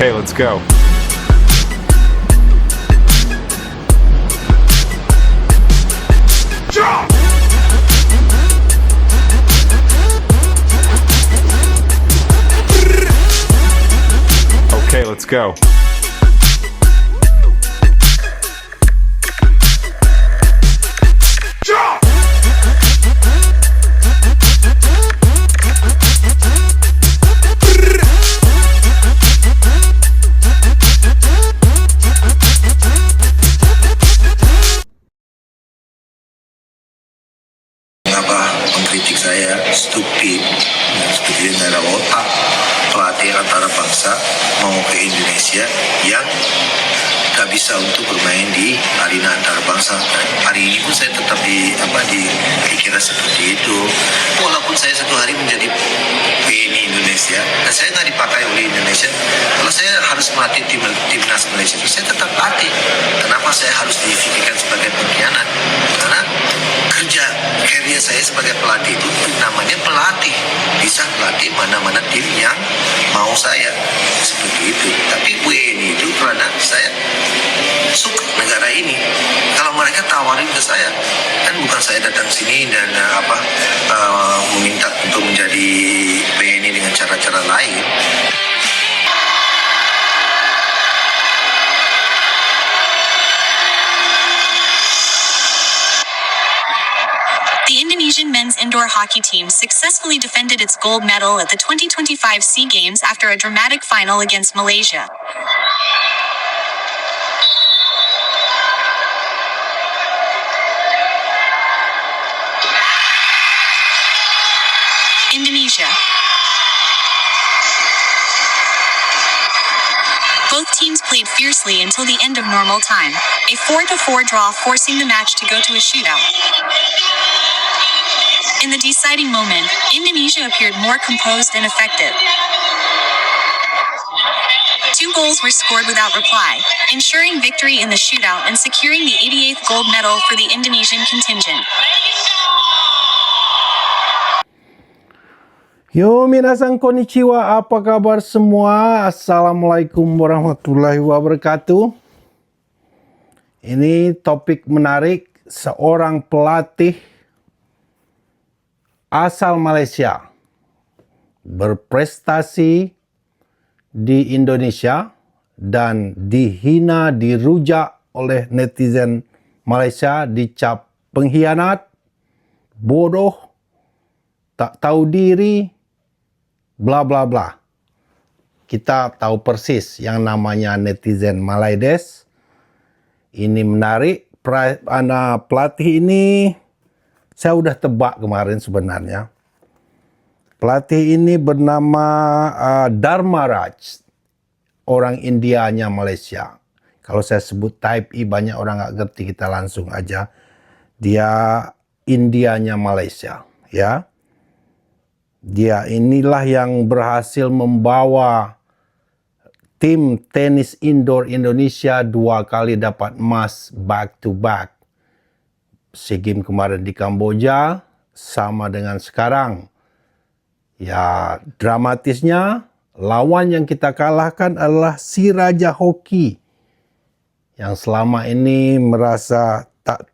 Okay, let's go. Okay, let's go. Mengkritik saya stupid nggak ada otak, pelatih antara bangsa mau ke Indonesia yang nggak bisa untuk bermain di arena antara bangsa. Hari ini pun saya tetap dikira seperti itu, walaupun saya satu hari menjadi PNI Indonesia dan saya nggak dipakai oleh Indonesia. Kalau saya harus melatih timnas Malaysia, saya tetap latih. Kenapa saya harus difikirkan sebagai pengkhianat? Karena kerja career saya sebagai pelatih itu namanya pelatih, bisa pelatih mana-mana tim yang mau saya seperti itu. Tapi WNI itu karena saya suka negara ini. Kalau mereka tawarin ke saya, kan bukan saya datang sini dan meminta untuk menjadi WNI dengan cara-cara lain. The Indonesian men's indoor hockey team successfully defended its gold medal at the 2025 SEA Games after a dramatic final against Malaysia. Indonesia. Both teams played fiercely until the end of normal time, a 4-4 draw forcing the match to go to a shootout. In the deciding moment, Indonesia appeared more composed and effective. 2 goals were scored without reply, ensuring victory in the shootout and securing the 88th gold medal for the Indonesian contingent. Yo minasan konnichiwa, apa kabar semua? Assalamualaikum warahmatullahi wabarakatuh. Ini topik menarik, seorang pelatih asal Malaysia berprestasi di Indonesia dan dihina, dirujak oleh netizen Malaysia, dicap pengkhianat, bodoh, tak tahu diri, bla bla bla. Kita tahu persis yang namanya netizen Malaides. Ini menarik. Pelatih ini saya udah tebak kemarin sebenarnya. Pelatih ini bernama Dharma Raj. Orang Indianya Malaysia. Kalau saya sebut type I banyak orang nggak ngerti, kita langsung aja. Dia Indianya Malaysia, ya. Dia inilah yang berhasil membawa tim tenis indoor Indonesia 2 kali dapat emas back to back. SEA Games kemarin di Kamboja sama dengan sekarang. Ya, dramatisnya lawan yang kita kalahkan adalah si Raja Hoki yang selama ini merasa tak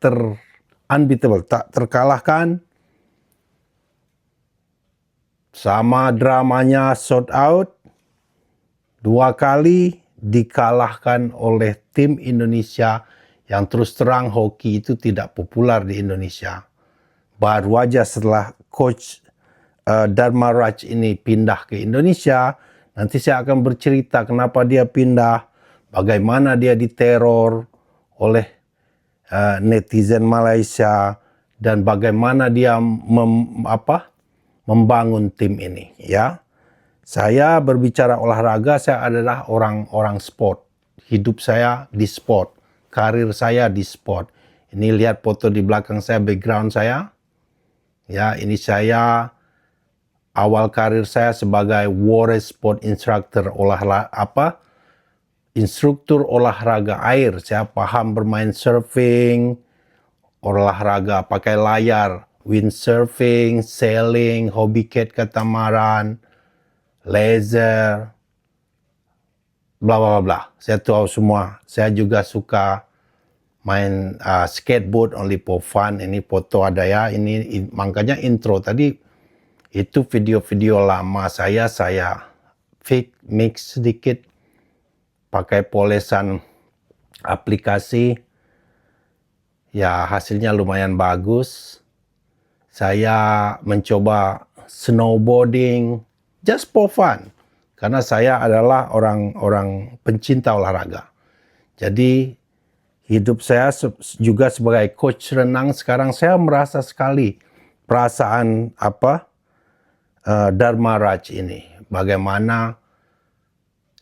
unbeatable, tak terkalahkan. Sama dramanya sold out, 2 kali dikalahkan oleh tim Indonesia yang terus terang hoki itu tidak populer di Indonesia. Baru aja setelah coach Dharma Raj ini pindah ke Indonesia, nanti saya akan bercerita kenapa dia pindah, bagaimana dia diteror oleh netizen Malaysia, dan bagaimana dia membangun tim ini, ya. Saya berbicara olahraga, saya adalah orang sport. Hidup saya di sport, karir saya di sport. Ini lihat foto di belakang saya, background saya. Ya, ini saya awal karir saya sebagai water sport instructor, instruktur olahraga air. Saya paham bermain surfing, olahraga pakai layar, windsurfing, sailing, hobi cat katamaran, laser, bla bla bla. Saya tahu semua. Saya juga suka main skateboard only for fun. Ini foto ada ya. Ini makanya intro tadi itu video-video lama saya mix sedikit pakai polesan aplikasi. Ya, hasilnya lumayan bagus. Saya mencoba snowboarding just for fun. Karena saya adalah orang pencinta olahraga. Jadi hidup saya juga sebagai coach renang sekarang saya merasa sekali perasaan Dharma Raj ini. Bagaimana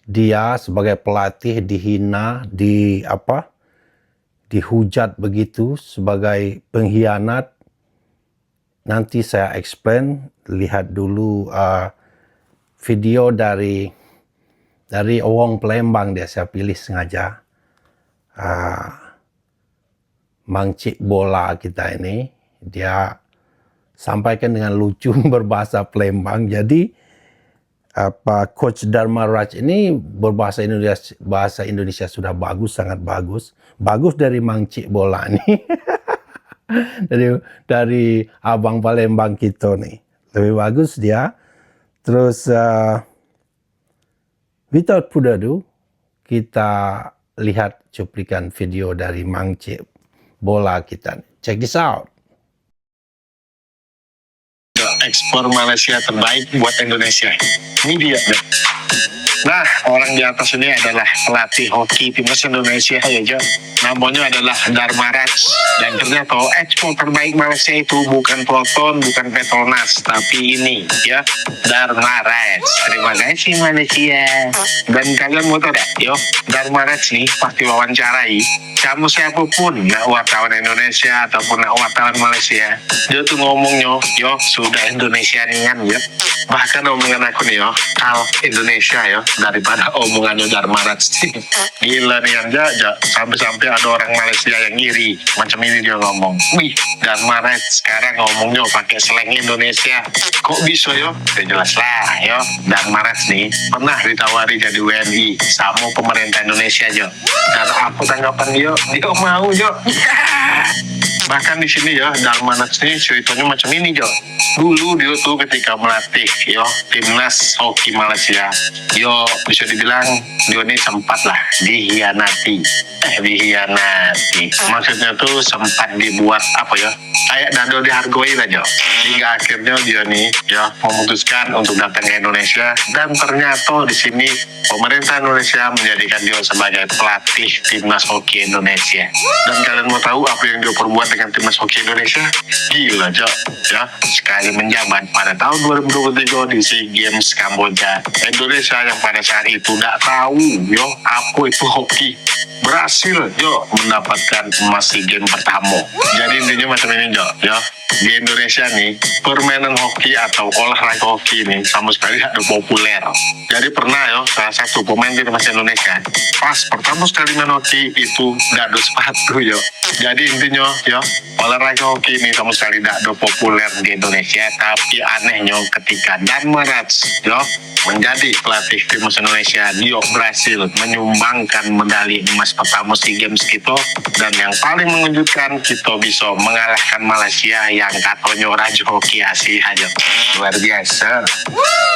dia sebagai pelatih dihina, dihujat begitu sebagai pengkhianat. Nanti saya explain, lihat dulu video dari Wong Palembang dia saya pilih sengaja. Mangcik bola kita ini, dia sampaikan dengan lucu berbahasa Palembang. Jadi Coach Dharma Raj ini berbahasa Indonesia sudah bagus, sangat bagus. Bagus dari Mangcik bola nih. dari abang Palembang kita nih. Lebih bagus dia. Terus without further ado, kita lihat cuplikan video dari Mangcik bola kita. Check this out. Ekspor Malaysia terbaik buat Indonesia. Ini dia. Nah, orang di atas ini adalah pelatih hoki timnas Indonesia ya, Jo. Namanya adalah Dharma Raj. Dan ternyata ekspor terbaik Malaysia itu bukan Proton, bukan Petronas, tapi ini ya, Dharma Raj. Terima kasih Malaysia. Dan kalian mau tahu yo, Dharma Raj nih pasti wawancarai kamu siapapun, nggak wartawan Indonesia ataupun nggak wartawan Malaysia, dia tuh ngomongnya, yo sudah Indonesia ringan ya. Bahkan omongan aku nih yo, kal Indonesia yo daripada omongannya Dharma Raj. Gila nih aja, sampai-sampai ada orang Malaysia yang iri. Macam ini dia ngomong, wih Dharma Raj sekarang ngomongnya pakai slang Indonesia. Kok bisa yo? Ya jelas lah yo, Dharma Raj nih pernah ditawari jadi WNI sama pemerintah Indonesia Jo. Dan aku tanggapan dia mau Jo. Bahkan di sini ya Dharma Raj nih ceritanya macam ini Jo. Dulu dia tuh ketika melatih yo timnas hoki Malaysia, yo bisa dibilang dia ini sempat lah dihianati. Maksudnya tuh sempat dibuat apa ya? Kayak dado dihargoi lah Jo. Hingga akhirnya dia nih ya memutuskan untuk datang ke Indonesia, dan ternyata di sini pemerintah Indonesia menjadikan dia sebagai pelatih timnas hoki Indonesia. Dan kalian mau tahu apa yang dia perbuat dengan timnas hoki Indonesia? Gila Jo ya, sekali menjabat pada tahun 2023 di SEA Games Kamboja, Indonesia yang pada saat itu tidak tahu yo apa itu hoki berhasil Jo mendapatkan emas SEA Games pertama. Jadi intinya macam ini Jo ya, di Indonesia nih permainan hoki atau olahraga hoki ini sama sekali tidak populer. Jadi pernah yo salah satu pemain timnas Indonesia pas pertama sekali main hoki itu tidak ada sepatu yo. Jadi intinya yo olahraga hoki ini sama sekali tidak ada populer di Indonesia. Tapi anehnya ketika Dharma Raj yo menjadi pelatih timnas Indonesia, dia berhasil menyumbangkan medali emas pertama SEA Games kita. Dan yang paling mengejutkan, kita bisa mengalahkan Malaysia yang katanya raja hoki Asia aja. Luar biasa.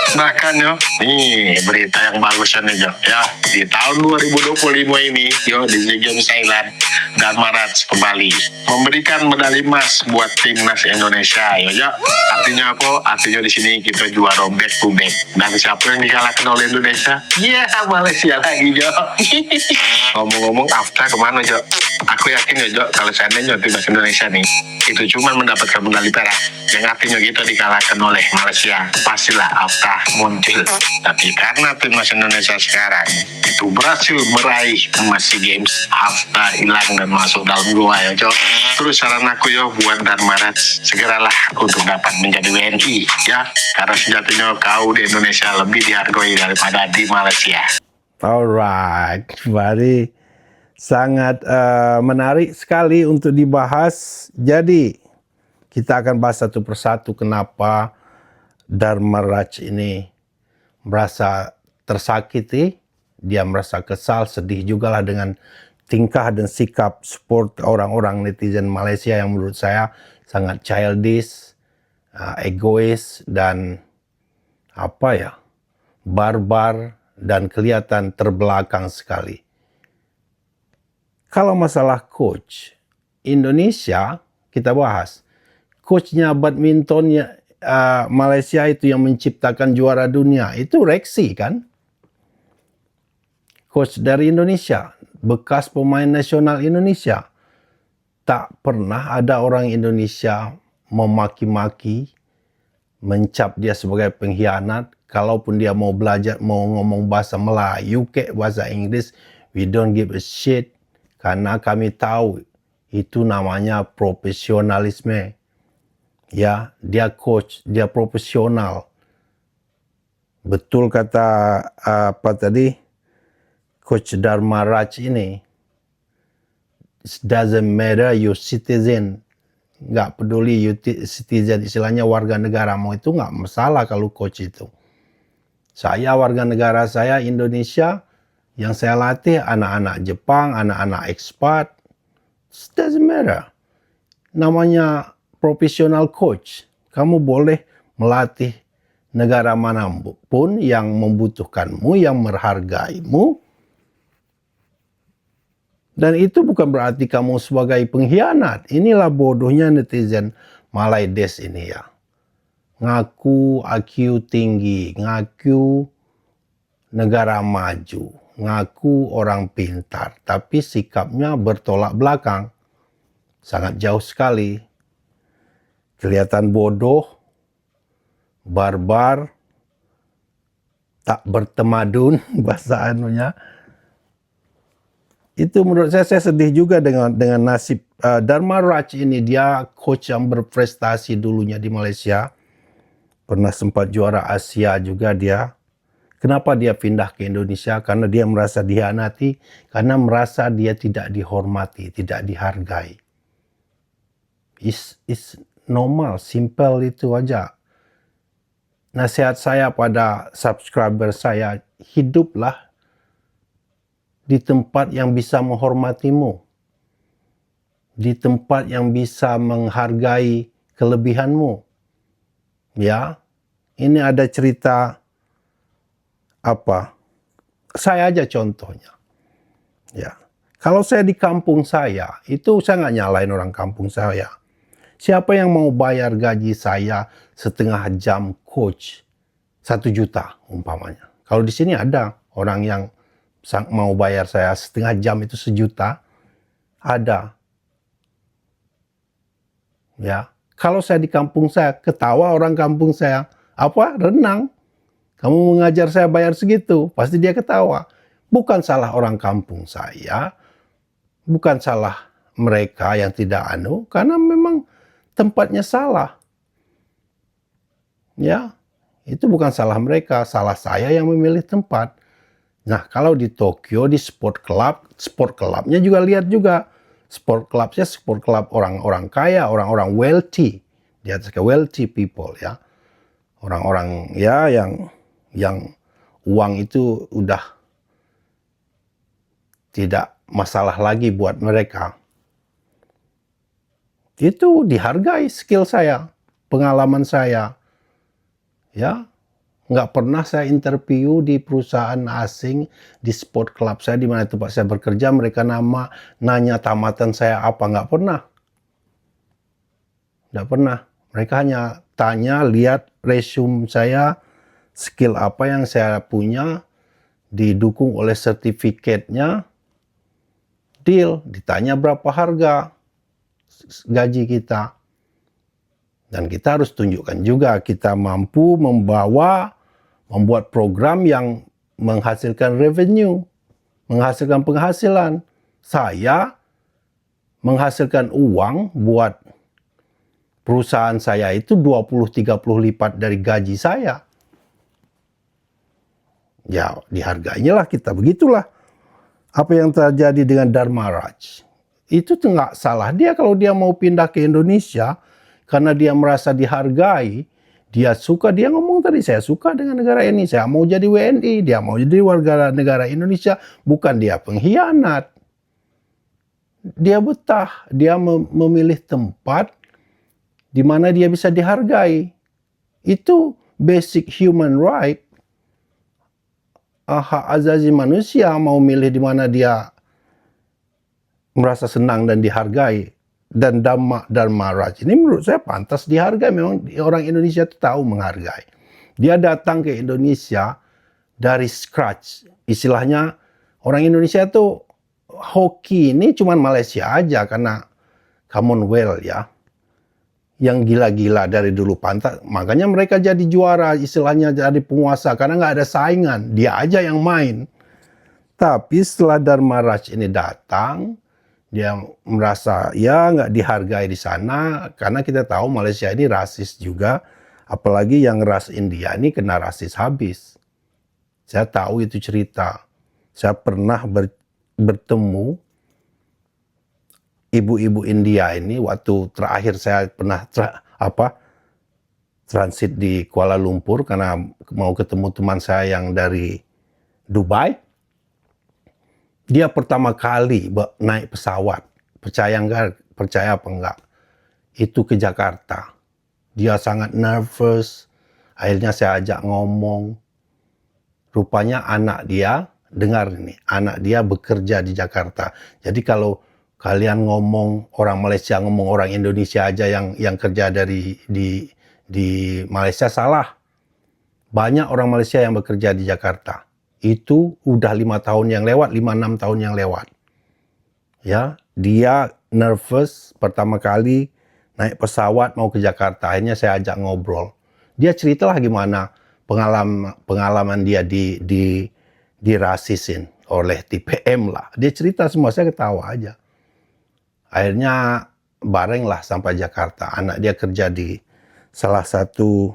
Bahkan yo, nih berita yang bagusnya nih Jo ya, di tahun 2025 ini yo di SEA Games Thailand, Dharma Raj kembali memberikan medali emas buat timnas Indonesia yo Jo. Artinya apa? Artinya di sini kita juara back to back. Dan siapa yang dikalahkan oleh Indonesia? Ya Malaysia lagi Jo. Ngomong-ngomong Afta kemana Jo? Aku yakin ya Jo, kalau seandainya timnas Indonesia nih itu cuma mendapatkan medali perak, yang artinya kita dikalahkan oleh Malaysia, pastilah Afta muncul. Tapi karena timnas Indonesia sekarang itu berhasil meraih emas SEA Games, Afta hilang dan masuk dalam gua ya Jo. Terus saran aku yo buat Dharma Raj, segeralah untuk dapat menjadi WNI ya, karena sejatinya kau di Indonesia lebih dihargai daripada di Malaysia. Alright, very sangat menarik sekali untuk dibahas. Jadi kita akan bahas satu persatu kenapa Dharma Raj ini merasa tersakiti dia merasa kesal, sedih juga lah dengan tingkah dan sikap sport orang-orang netizen Malaysia yang menurut saya sangat childish, egois, dan barbar, dan kelihatan terbelakang sekali. Kalau masalah coach, Indonesia kita bahas. Coachnya badmintonnya Malaysia itu yang menciptakan juara dunia, itu Rexy kan? Coach dari Indonesia, bekas pemain nasional Indonesia. Tak pernah ada orang Indonesia memaki-maki, mencap dia sebagai pengkhianat. Kalaupun dia mau belajar, mau ngomong bahasa Melayu, bahasa Inggris, we don't give a shit. Karena kami tahu itu namanya profesionalisme. Ya, dia coach, dia profesional. Betul kata Coach Dharma Raj ini. It doesn't matter you citizen. Nggak peduli you citizen, istilahnya warga negara mau, itu nggak masalah kalau coach itu. Saya warga negara saya Indonesia, yang saya latih anak-anak Jepang, anak-anak ekspat. It doesn't matter. Namanya professional coach. Kamu boleh melatih negara manapun yang membutuhkanmu, yang menghargaimu. Dan itu bukan berarti kamu sebagai pengkhianat. Inilah bodohnya netizen Malaides ini ya. Ngaku IQ tinggi, ngaku negara maju, ngaku orang pintar, tapi sikapnya bertolak belakang. Sangat jauh sekali. Kelihatan bodoh, barbar, tak bertemadun bahasa anunya. Itu menurut saya sedih juga dengan nasib Dharma Raj ini. Dia coach yang berprestasi dulunya di Malaysia. Pernah sempat juara Asia juga dia. Kenapa dia pindah ke Indonesia? Karena dia merasa dihianati, karena merasa dia tidak dihormati, tidak dihargai. It's normal, simple itu aja. Nasihat saya pada subscriber saya, hiduplah di tempat yang bisa menghormatimu. Di tempat yang bisa menghargai kelebihanmu. Ya, ini ada cerita saya aja contohnya. Ya, kalau saya di kampung saya, itu saya nggak nyalain orang kampung saya. Siapa yang mau bayar gaji saya setengah jam coach 1 juta umpamanya. Kalau di sini ada orang yang mau bayar saya setengah jam itu 1 juta, ada. Ya, kalau saya di kampung saya, ketawa orang kampung saya, renang. Kamu mengajar saya bayar segitu, pasti dia ketawa. Bukan salah orang kampung saya, bukan salah mereka yang tidak karena memang tempatnya salah. Ya, itu bukan salah mereka, salah saya yang memilih tempat. Nah, kalau di Tokyo, di sport clubnya juga lihat juga. Sport club orang-orang kaya, orang-orang wealthy. Di atas ke wealthy people ya. Orang-orang ya yang uang itu udah tidak masalah lagi buat mereka. Itu dihargai skill saya, pengalaman saya. Ya, nggak pernah saya interview di perusahaan asing, di sport club saya, di mana tempat saya bekerja, mereka nanya tamatan saya apa, nggak pernah. Nggak pernah. Mereka hanya tanya, lihat resume saya, skill apa yang saya punya, didukung oleh sertifikatnya, deal, ditanya berapa harga gaji kita. Dan kita harus tunjukkan juga kita mampu membuat program yang menghasilkan revenue, menghasilkan penghasilan. Saya menghasilkan uang buat perusahaan saya itu 20-30 lipat dari gaji saya. Ya, dihargainya lah kita. Begitulah apa yang terjadi dengan Dharma Raj. Itu nggak salah dia kalau dia mau pindah ke Indonesia karena dia merasa dihargai, Dia suka, dia ngomong tadi, saya suka dengan negara ini, saya mau jadi WNI, dia mau jadi warga negara Indonesia, bukan dia pengkhianat. Dia betah, dia memilih tempat di mana dia bisa dihargai. Itu basic human right. Hak asasi manusia, mau milih di mana dia merasa senang dan dihargai. Dan Dharma Raj ini menurut saya pantas dihargai. Memang orang Indonesia itu tahu menghargai. Dia datang ke Indonesia dari scratch. Istilahnya orang Indonesia itu hoki ini cuma Malaysia aja karena Commonwealth ya. Yang gila-gila dari dulu pantas. Makanya mereka jadi juara, istilahnya jadi penguasa karena nggak ada saingan. Dia aja yang main. Tapi setelah Dharma Raj ini datang, dia merasa ya nggak dihargai di sana karena kita tahu Malaysia ini rasis juga, apalagi yang ras India ini kena rasis habis. Saya tahu itu cerita. Saya pernah bertemu ibu-ibu India ini waktu terakhir saya pernah transit di Kuala Lumpur karena mau ketemu teman saya yang dari Dubai. Dia pertama kali naik pesawat, percaya apa enggak, itu ke Jakarta. Dia sangat nervous, akhirnya saya ajak ngomong. Rupanya anak dia, dengar ini, anak dia bekerja di Jakarta. Jadi kalau kalian ngomong, orang Malaysia ngomong orang Indonesia aja yang kerja di Malaysia, salah. Banyak orang Malaysia yang bekerja di Jakarta. Itu udah 5 tahun yang lewat, 5-6 tahun yang lewat. Ya, dia nervous pertama kali naik pesawat mau ke Jakarta. Akhirnya saya ajak ngobrol. Dia ceritalah gimana pengalaman dia dirasisin oleh TPM lah. Dia cerita semua, saya ketawa aja. Akhirnya bareng lah sampai Jakarta. Anak dia kerja di salah satu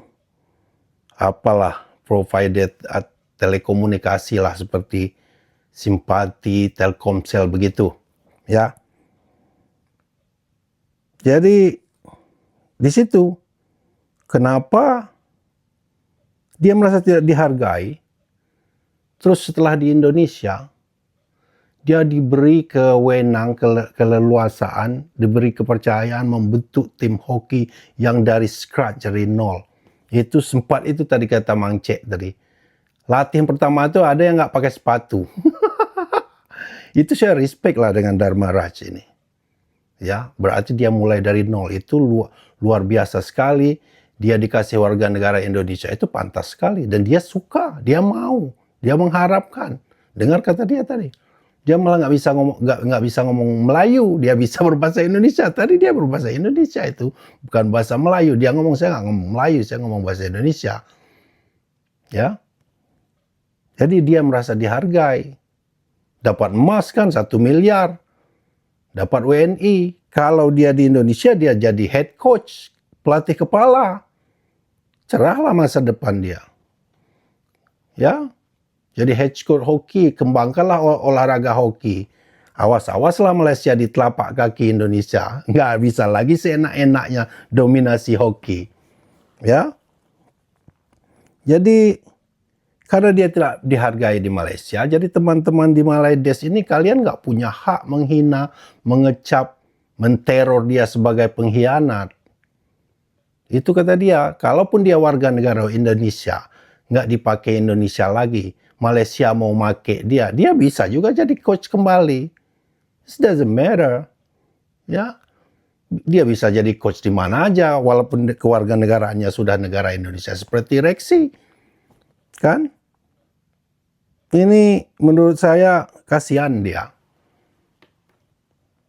provider telekomunikasi lah seperti Simpati, Telkomsel begitu, ya. Jadi di situ kenapa dia merasa tidak dihargai? Terus setelah di Indonesia dia diberi kewenang, keleluasaan, diberi kepercayaan membentuk tim hoki yang dari scratch, dari nol. Itu sempat itu tadi kata Mang Cek tadi. Latihan pertama itu ada yang nggak pakai sepatu. Itu saya respect lah dengan Dharma Raj ini. Ya, berarti dia mulai dari nol. Itu luar biasa sekali. Dia dikasih warga negara Indonesia itu pantas sekali. Dan dia suka, dia mau, dia mengharapkan. Dengar kata dia tadi. Dia malah nggak bisa ngomong Melayu. Dia bisa berbahasa Indonesia. Tadi dia berbahasa Indonesia itu bukan bahasa Melayu. Dia ngomong, saya nggak ngomong Melayu, saya ngomong bahasa Indonesia. Ya. Jadi dia merasa dihargai. Dapat emas kan 1 miliar. Dapat WNI. Kalau dia di Indonesia dia jadi head coach, pelatih kepala. Cerahlah masa depan dia. Ya. Jadi head coach hoki, kembangkanlah olahraga hoki. Awas-awaslah Malaysia di telapak kaki Indonesia. Nggak bisa lagi seenak-enaknya dominasi hoki. Ya. Jadi karena dia tidak dihargai di Malaysia, jadi teman-teman di Malaydes ini kalian nggak punya hak menghina, mengecap, menteror dia sebagai pengkhianat. Itu kata dia, kalaupun dia warga negara Indonesia, nggak dipakai Indonesia lagi, Malaysia mau make dia bisa juga jadi coach kembali. It doesn't matter. Ya, dia bisa jadi coach di mana aja, walaupun kewarganegaraannya sudah negara Indonesia seperti Rexy. Kan? Ini menurut saya kasihan dia.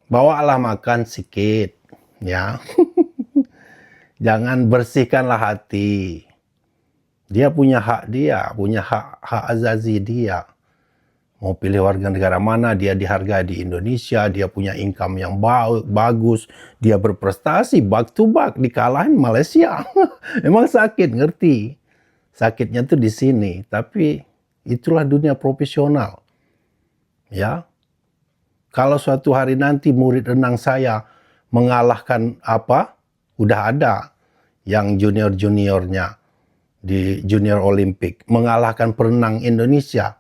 Bawalah makan sikit, ya. Jangan bersihkanlah hati. Dia punya hak punya hak azazi dia. Mau pilih warga negara mana, dia dihargai di Indonesia, dia punya income yang bagus, dia berprestasi back to back, dikalahin Malaysia. Emang sakit, ngerti. Sakitnya tuh di sini, tapi itulah dunia profesional. Ya. Kalau suatu hari nanti murid renang saya mengalahkan udah ada yang junior-juniornya di Junior Olympic, mengalahkan perenang Indonesia.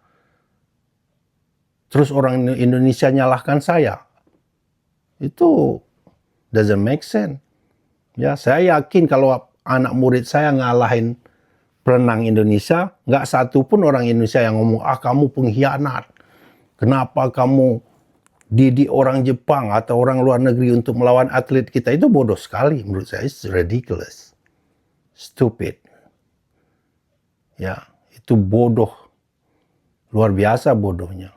Terus orang Indonesia nyalahkan saya. Itu doesn't make sense. Ya, saya yakin kalau anak murid saya ngalahin perenang Indonesia, nggak satu pun orang Indonesia yang ngomong, kamu pengkhianat. Kenapa kamu didik orang Jepang atau orang luar negeri untuk melawan atlet kita? Itu bodoh sekali menurut saya. It's ridiculous. Stupid. Ya, itu bodoh. Luar biasa bodohnya.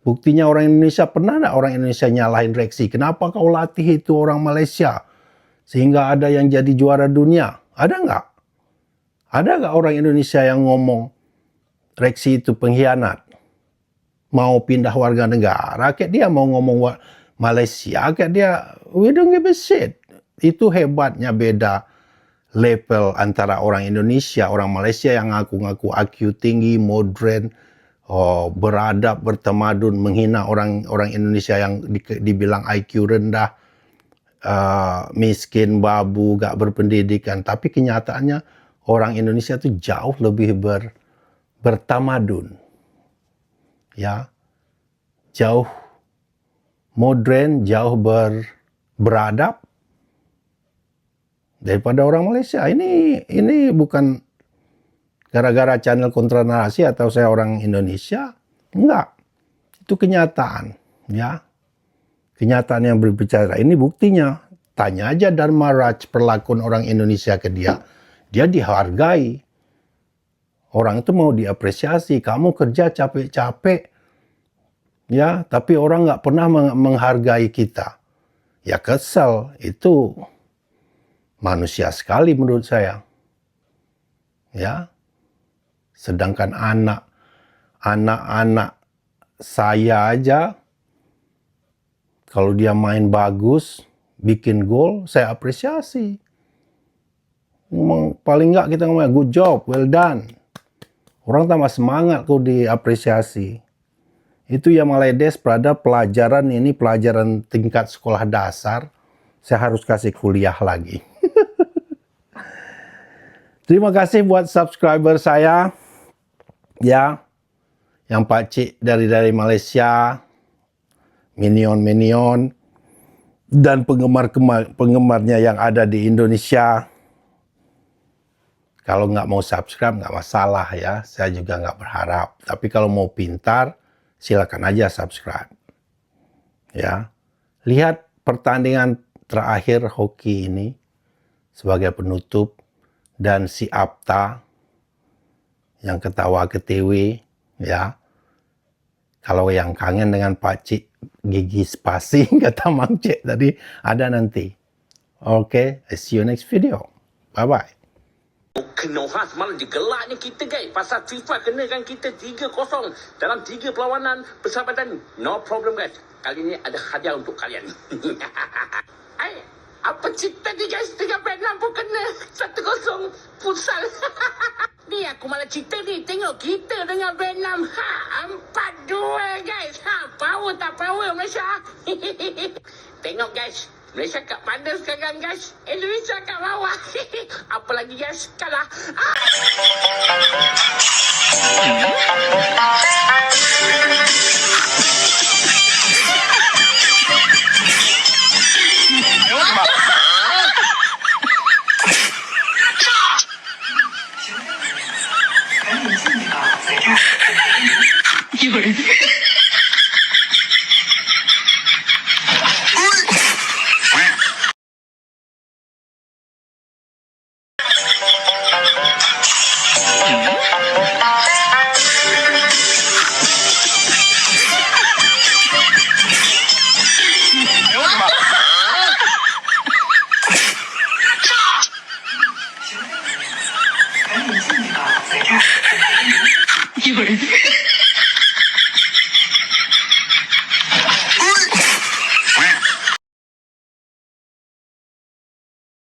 Buktinya orang Indonesia, pernah nggak orang Indonesia nyalahin Reksi? Kenapa kau latih itu orang Malaysia? Sehingga ada yang jadi juara dunia. Ada nggak? Ada nggak orang Indonesia yang ngomong Reksi itu pengkhianat? Mau pindah warga negara, kayak dia mau ngomong Malaysia, kayak dia, we don't give a shit. Itu hebatnya beda level antara orang Indonesia, orang Malaysia yang ngaku-ngaku IQ tinggi, modern, beradab, bertamadun, menghina orang Indonesia yang dibilang IQ rendah, miskin, babu, gak berpendidikan. Tapi kenyataannya orang Indonesia itu jauh lebih bertamadun. Ya, jauh modern, jauh beradab daripada orang Malaysia. Ini bukan gara-gara channel kontra narasi atau saya orang Indonesia. Enggak. Itu kenyataan, ya. Kenyataan yang berbicara. Ini buktinya. Tanya aja Dharma Raj perlakuan orang Indonesia ke dia. Dia dihargai. Orang itu mau diapresiasi. Kamu kerja capek-capek, ya, tapi orang nggak pernah menghargai kita. Ya kesel. Itu manusia sekali menurut saya. Ya. Sedangkan anak-anak saya aja, kalau dia main bagus, bikin gol, saya apresiasi. Paling nggak kita ngomong, good job, well done. Orang tambah semangat kok diapresiasi. Itu yang meledes pada pelajaran ini, pelajaran tingkat sekolah dasar. Saya harus kasih kuliah lagi. Terima kasih buat subscriber saya. Ya, yang pakcik dari Malaysia, minion, dan penggemarnya yang ada di Indonesia. Kalau nggak mau subscribe, nggak masalah ya. Saya juga nggak berharap. Tapi kalau mau pintar, silakan aja subscribe. Ya, lihat pertandingan terakhir hoki ini sebagai penutup, dan si Apta yang ketawa ketiwi, ya. Kalau yang kangen dengan pakcik gigi spasi, kata Mang Cik tadi, ada nanti. Oke, I see you next video. Bye-bye. Kena semalam digelaknya kita guys. Pasal FIFA kenakan kita 3-0 dalam 3 perlawanan persahabatan. No problem guys. Kali ini ada hadiah untuk kalian. Ay, apa cerita ni guys? Dengan Vietnam pun kena 1-0 futsal. Ni aku malah cerita ni. Tengok kita dengan Vietnam. 4-2 guys. Power tak power Malaysia. Tengok guys. Malaysia kat mana sekarang guys? Indonesia kat bawah. Apa lagi guys? Kalah. You